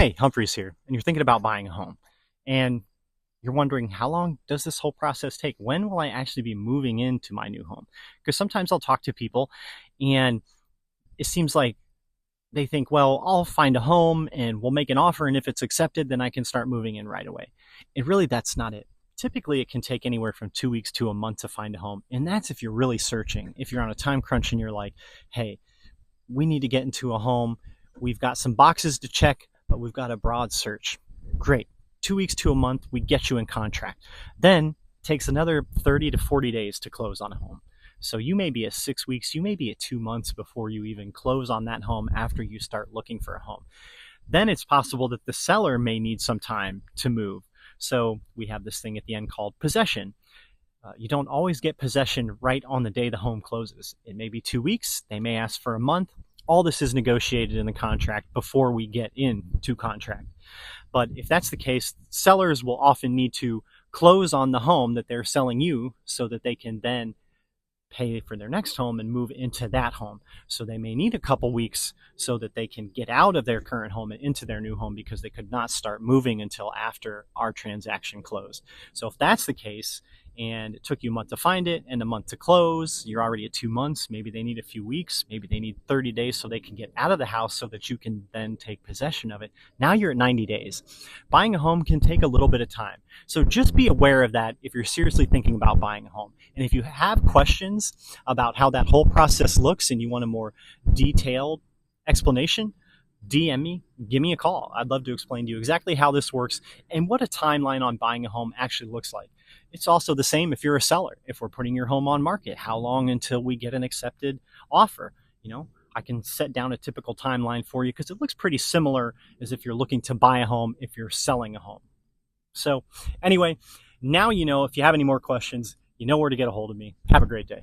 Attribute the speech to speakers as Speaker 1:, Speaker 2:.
Speaker 1: Hey, Humphreys here, and you're thinking about buying a home. And you're wondering, how long does this whole process take? When will I actually be moving into my new home? Because sometimes I'll talk to people and it seems like they think, well, I'll find a home and we'll make an offer, and if it's accepted, then I can start moving in right away. And really, that's not it. Typically, it can take anywhere from 2 weeks to a month to find a home. And that's if you're really searching. If you're on a time crunch and you're like, hey, we need to get into a home. We've got some boxes to check, but we've got a broad search. Great. 2 weeks to a month, we get you in contract. Then it takes another 30 to 40 days to close on a home. So you may be at 6 weeks, you may be at 2 months before you even close on that home after you start looking for a home. Then it's possible that the seller may need some time to move. So we have this thing at the end called possession. You don't always get possession right on the day the home closes. It may be 2 weeks. They may ask for a month. All this is negotiated in the contract before we get into contract. But if that's the case, sellers will often need to close on the home that they're selling you so that they can then pay for their next home and move into that home. So they may need a couple weeks so that they can get out of their current home and into their new home because they could not start moving until after our transaction closed. So if that's the case, and it took you a month to find it and a month to close, you're already at 2 months. Maybe they need a few weeks. Maybe they need 30 days so they can get out of the house so that you can then take possession of it. Now you're at 90 days. Buying a home can take a little bit of time. So just be aware of that if you're seriously thinking about buying a home. And if you have questions about how that whole process looks and you want a more detailed explanation, DM me, give me a call. I'd love to explain to you exactly how this works and what a timeline on buying a home actually looks like. It's also the same if you're a seller. If we're putting your home on market, how long until we get an accepted offer? I can set down a typical timeline for you because it looks pretty similar as if you're looking to buy a home if you're selling a home. So anyway, now if you have any more questions, you know where to get a hold of me. Have a great day.